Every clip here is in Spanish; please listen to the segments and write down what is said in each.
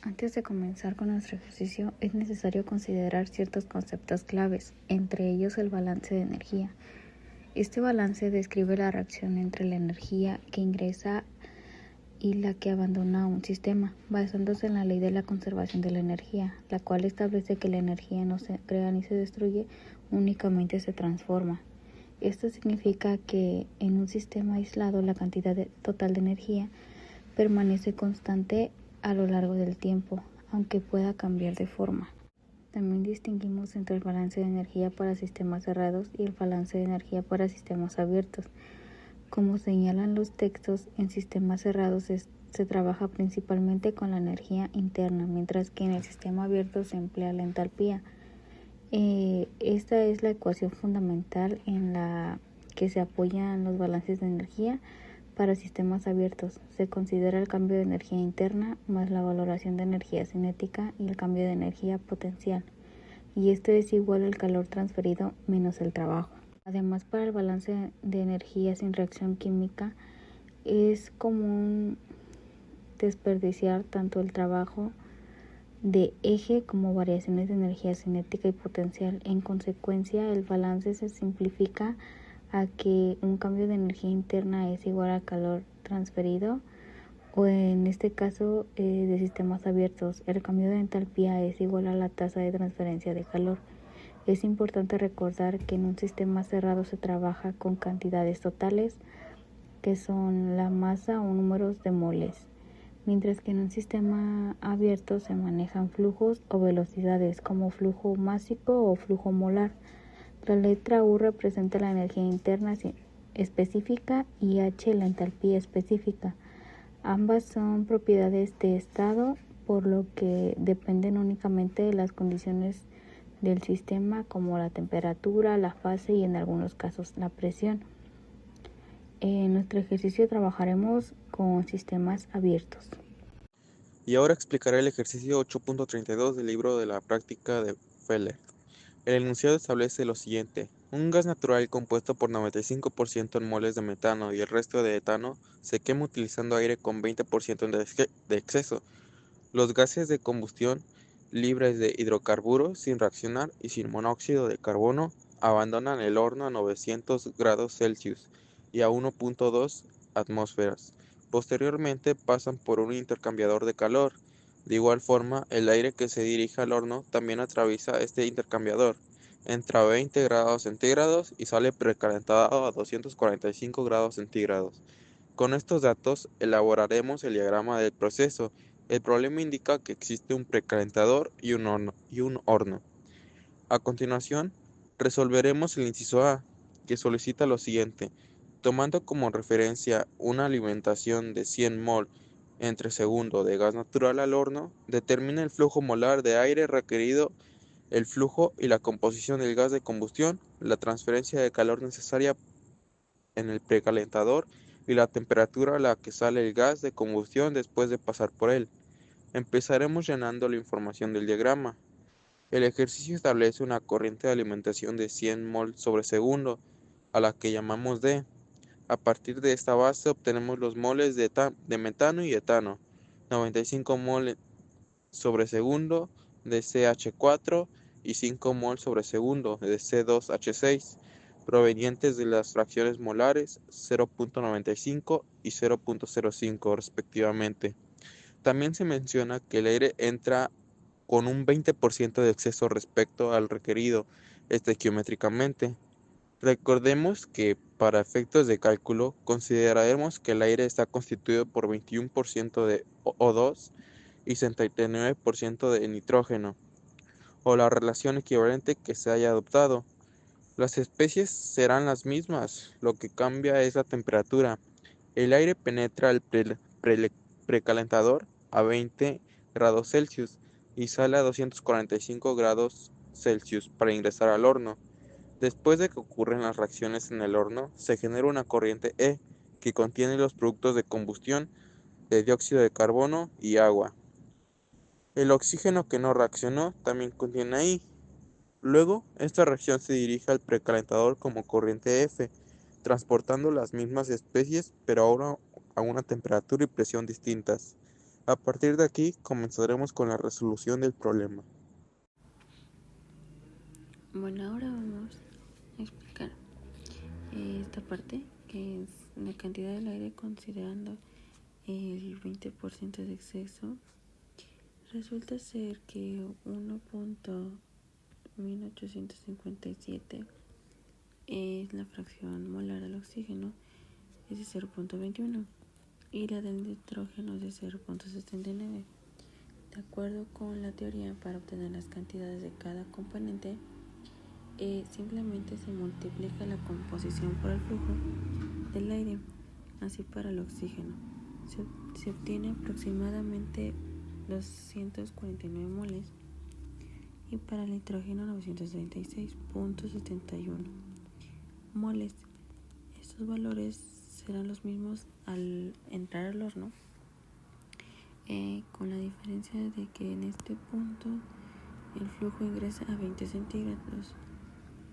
Antes de comenzar con nuestro ejercicio, es necesario considerar ciertos conceptos claves, entre ellos el balance de energía. Este balance describe la reacción entre la energía que ingresa y la que abandona un sistema, basándose en la ley de la conservación de la energía, la cual establece que la energía no se crea ni se destruye, únicamente se transforma. Esto significa que en un sistema aislado la cantidad total de energía permanece constante a lo largo del tiempo, aunque pueda cambiar de forma. También distinguimos entre el balance de energía para sistemas cerrados y el balance de energía para sistemas abiertos. Como señalan los textos, en sistemas cerrados se trabaja principalmente con la energía interna, mientras que en el sistema abierto se emplea la entalpía. Esta es la ecuación fundamental en la que se apoyan los balances de energía. Para sistemas abiertos, se considera el cambio de energía interna más la valoración de energía cinética y el cambio de energía potencial, y esto es igual al calor transferido menos el trabajo. Además, para el balance de energía sin reacción química, es común desperdiciar tanto el trabajo de eje como variaciones de energía cinética y potencial. En consecuencia, el balance se simplifica a que un cambio de energía interna es igual al calor transferido, o en este caso de sistemas abiertos, el cambio de entalpía es igual a la tasa de transferencia de calor. Es importante recordar que en un sistema cerrado se trabaja con cantidades totales, que son la masa o números de moles, mientras que en un sistema abierto se manejan flujos o velocidades como flujo másico o flujo molar. La letra U representa la energía interna específica y H la entalpía específica. Ambas son propiedades de estado, por lo que dependen únicamente de las condiciones del sistema, como la temperatura, la fase y en algunos casos la presión. En nuestro ejercicio trabajaremos con sistemas abiertos. Y ahora explicaré el ejercicio 8.32 del libro de la práctica de Feller. El enunciado establece lo siguiente: un gas natural compuesto por 95% en moles de metano y el resto de etano se quema utilizando aire con 20% de exceso. Los gases de combustión libres de hidrocarburos sin reaccionar y sin monóxido de carbono abandonan el horno a 900 grados Celsius y a 1.2 atmósferas. Posteriormente pasan por un intercambiador de calor. De igual forma, el aire que se dirige al horno también atraviesa este intercambiador. Entra a 20 grados centígrados y sale precalentado a 245 grados centígrados. Con estos datos elaboraremos el diagrama del proceso. El problema indica que existe un precalentador y un horno. A continuación, resolveremos el inciso A, que solicita lo siguiente: tomando como referencia una alimentación de 100 mol entre segundo de gas natural al horno, determina el flujo molar de aire requerido, el flujo y la composición del gas de combustión, la transferencia de calor necesaria en el precalentador y la temperatura a la que sale el gas de combustión después de pasar por él. Empezaremos llenando la información del diagrama. El ejercicio establece una corriente de alimentación de 100 mol sobre segundo, a la que llamamos D. A partir de esta base obtenemos los moles de metano y etano: 95 mol sobre segundo de CH4 y 5 mol sobre segundo de C2H6, provenientes de las fracciones molares 0.95 y 0.05 respectivamente. También se menciona que el aire entra con un 20% de exceso respecto al requerido estequiométricamente. Recordemos que para efectos de cálculo consideraremos que el aire está constituido por 21% de O2 y 69% de nitrógeno, o la relación equivalente que se haya adoptado. Las especies serán las mismas, lo que cambia es la temperatura. El aire penetra el precalentador a 20 grados Celsius y sale a 245 grados Celsius para ingresar al horno. Después de que ocurren las reacciones en el horno, se genera una corriente E que contiene los productos de combustión de dióxido de carbono y agua. El oxígeno que no reaccionó también contiene I. Luego, esta reacción se dirige al precalentador como corriente F, transportando las mismas especies, pero ahora a una temperatura y presión distintas. A partir de aquí comenzaremos con la resolución del problema. Bueno, ahora vamos a explicar esta parte, que es la cantidad del aire considerando el 20% de exceso. Resulta ser que 1.1857 es la fracción molar del oxígeno, es de 0.21, y la del nitrógeno es de 0.79. De acuerdo con la teoría, para obtener las cantidades de cada componente, simplemente se multiplica la composición por el flujo del aire. Así, para el oxígeno se obtiene aproximadamente 249 moles, y para el nitrógeno 936.71 moles. Estos valores serán los mismos al entrar al horno, con la diferencia de que en este punto el flujo ingresa a 20 centígrados,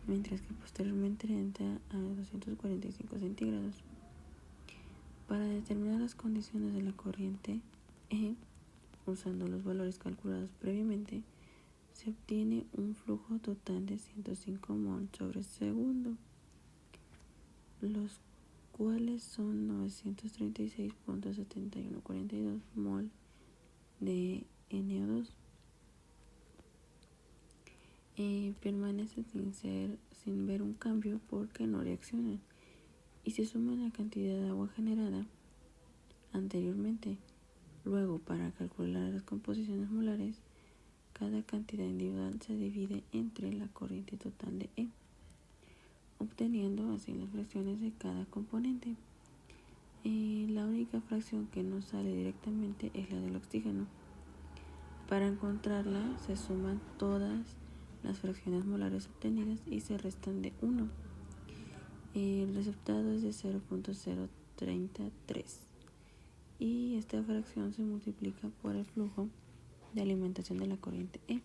mientras que posteriormente entra a 245 centígrados. Para determinar las condiciones de la corriente E, usando los valores calculados previamente, se obtiene un flujo total de 105 mol sobre segundo, los cuales son 936.7142 mol de NO2. Permanecen sin ver un cambio porque no reaccionan, y se suma la cantidad de agua generada anteriormente. Luego, para calcular las composiciones molares, cada cantidad individual se divide entre la corriente total de E, obteniendo así las fracciones de cada componente. La única fracción que no sale directamente es la del oxígeno. Para encontrarla se suman todas las fracciones molares obtenidas y se restan de 1. El resultado es de 0.033, y esta fracción se multiplica por el flujo de alimentación de la corriente E,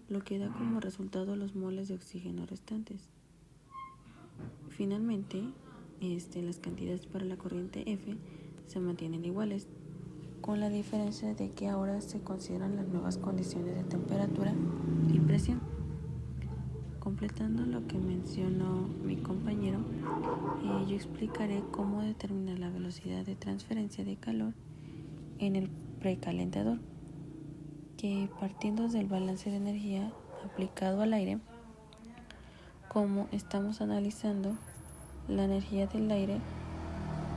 lo que da como resultado los moles de oxígeno restantes. Finalmente, las cantidades para la corriente F se mantienen iguales, con la diferencia de que ahora se consideran las nuevas condiciones de temperatura y presión. Completando lo que mencionó mi compañero, yo explicaré cómo determinar la velocidad de transferencia de calor en el precalentador, que partiendo del balance de energía aplicado al aire, como estamos analizando la energía del aire,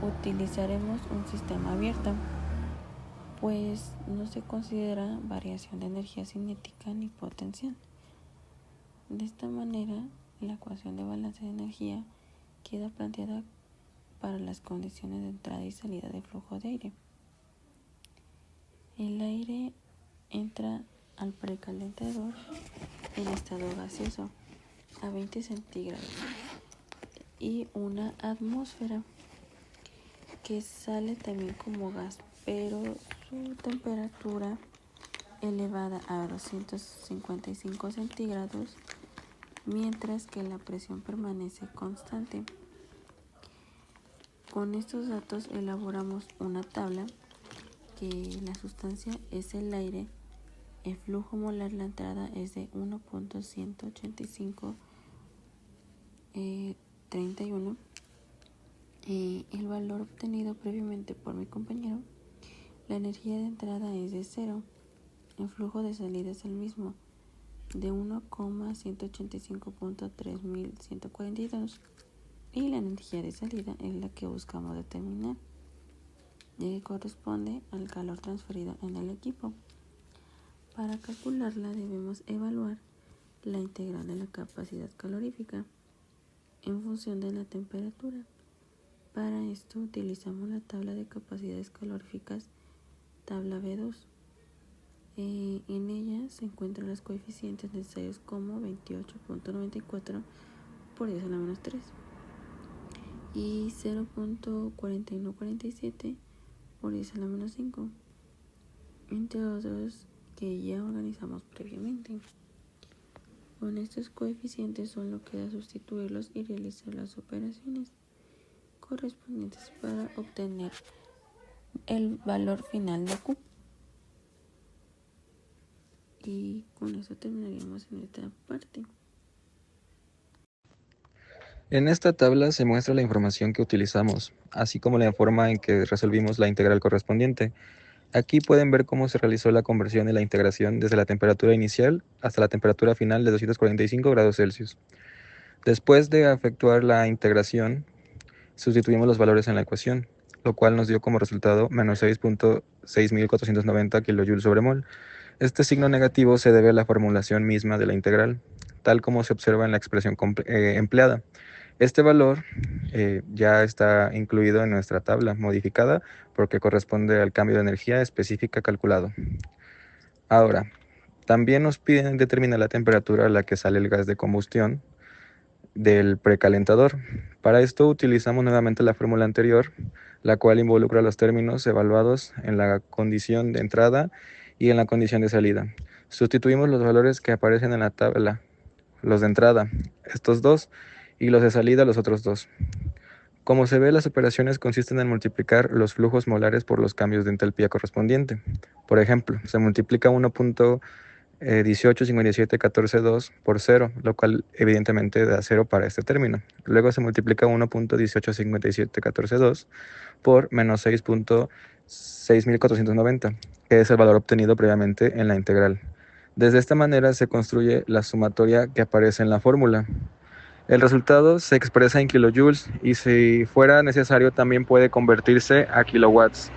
utilizaremos un sistema abierto, pues no se considera variación de energía cinética ni potencial. De esta manera, la ecuación de balance de energía queda planteada para las condiciones de entrada y salida de flujo de aire. El aire entra al precalentador en estado gaseoso a 20 centígrados y una atmósfera, que sale también como gas, pero su temperatura elevada a 255 centígrados, mientras que la presión permanece constante. Con estos datos elaboramos una tabla que la sustancia es el aire, el flujo molar, la entrada es de 1.18531, el valor obtenido previamente por mi compañero, la energía de entrada es de 0, el flujo de salida es el mismo, de 1,185.3142, y la energía de salida es la que buscamos determinar, ya que corresponde al calor transferido en el equipo. Para calcularla debemos evaluar la integral de la capacidad calorífica en función de la temperatura. Para esto utilizamos la tabla de capacidades caloríficas, tabla B2. En ella se encuentran los coeficientes necesarios como 28.94 por 10 a la menos 3 y 0.4147 por 10 a la menos 5, entre otros que ya organizamos previamente. Con estos coeficientes solo queda sustituirlos y realizar las operaciones correspondientes para obtener el valor final de Q. Y con eso terminaríamos en esta parte. En esta tabla se muestra la información que utilizamos, así como la forma en que resolvimos la integral correspondiente. Aquí pueden ver cómo se realizó la conversión y la integración desde la temperatura inicial hasta la temperatura final de 245 grados Celsius. Después de efectuar la integración, sustituimos los valores en la ecuación, lo cual nos dio como resultado menos 6.6490 kJ sobre mol. Este signo negativo se debe a la formulación misma de la integral, tal como se observa en la expresión empleada. Este valor ya está incluido en nuestra tabla modificada porque corresponde al cambio de energía específica calculado. Ahora, también nos piden determinar la temperatura a la que sale el gas de combustión del precalentador. Para esto utilizamos nuevamente la fórmula anterior, la cual involucra los términos evaluados en la condición de entrada y en la condición de salida. Sustituimos los valores que aparecen en la tabla, los de entrada, estos dos, y los de salida, los otros dos. Como se ve, las operaciones consisten en multiplicar los flujos molares por los cambios de entalpía correspondiente. Por ejemplo, se multiplica 1.185714.2 por 0, lo cual evidentemente da 0 para este término. Luego se multiplica 1.185714.2 por menos 6.490, que es el valor obtenido previamente en la integral. Desde esta manera se construye la sumatoria que aparece en la fórmula. El resultado se expresa en kilojoules y si fuera necesario también puede convertirse a kilowatts.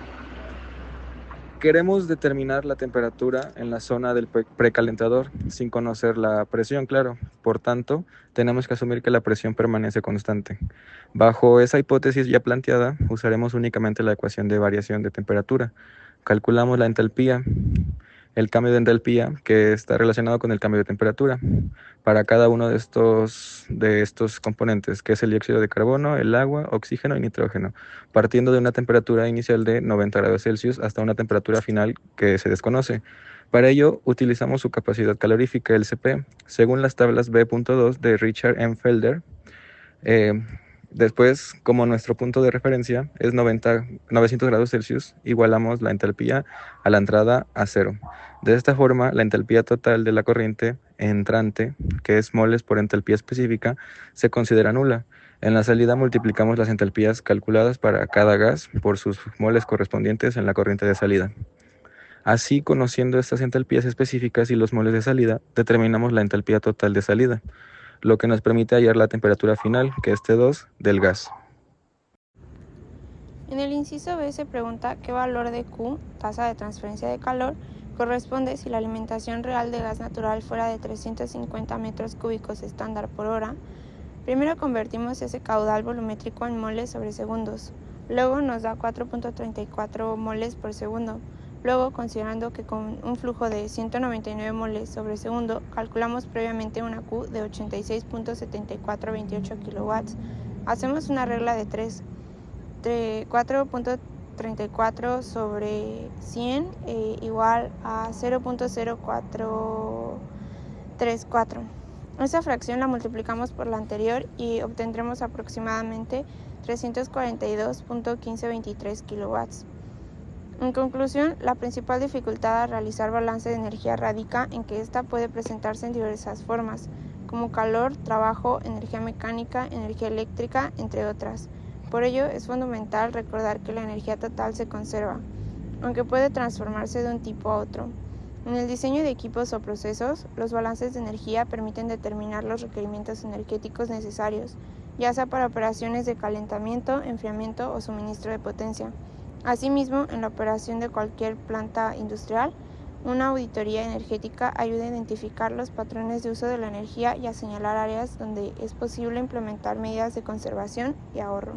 Queremos determinar la temperatura en la zona del precalentador sin conocer la presión, claro. Por tanto, tenemos que asumir que la presión permanece constante. Bajo esa hipótesis ya planteada, usaremos únicamente la ecuación de variación de temperatura. Calculamos la entalpía, el cambio de entalpía que está relacionado con el cambio de temperatura para cada uno de estos componentes, que es el dióxido de carbono, el agua, oxígeno y nitrógeno, partiendo de una temperatura inicial de 90 grados Celsius hasta una temperatura final que se desconoce. Para ello, utilizamos su capacidad calorífica, el CP, según las tablas B.2 de Richard M. Felder. Después, como nuestro punto de referencia es 900 grados Celsius, igualamos la entalpía a la entrada a 0. De esta forma, la entalpía total de la corriente entrante, que es moles por entalpía específica, se considera nula. En la salida multiplicamos las entalpías calculadas para cada gas por sus moles correspondientes en la corriente de salida. Así, conociendo estas entalpías específicas y los moles de salida, determinamos la entalpía total de salida, lo que nos permite hallar la temperatura final, que es T2, del gas. En el inciso B se pregunta qué valor de Q, tasa de transferencia de calor, corresponde si la alimentación real de gas natural fuera de 350 metros cúbicos estándar por hora. Primero convertimos ese caudal volumétrico en moles sobre segundos. Luego nos da 4.34 moles por segundo. Luego, considerando que con un flujo de 199 moles sobre segundo, calculamos previamente una Q de 86.7428 kilowatts. Hacemos una regla de 3. 4.34 sobre 100 igual a 0.0434. Esa fracción la multiplicamos por la anterior y obtendremos aproximadamente 342.1523 kilowatts. En conclusión, la principal dificultad al realizar balance de energía radica en que ésta puede presentarse en diversas formas, como calor, trabajo, energía mecánica, energía eléctrica, entre otras. Por ello, es fundamental recordar que la energía total se conserva, aunque puede transformarse de un tipo a otro. En el diseño de equipos o procesos, los balances de energía permiten determinar los requerimientos energéticos necesarios, ya sea para operaciones de calentamiento, enfriamiento o suministro de potencia. Asimismo, en la operación de cualquier planta industrial, una auditoría energética ayuda a identificar los patrones de uso de la energía y a señalar áreas donde es posible implementar medidas de conservación y ahorro.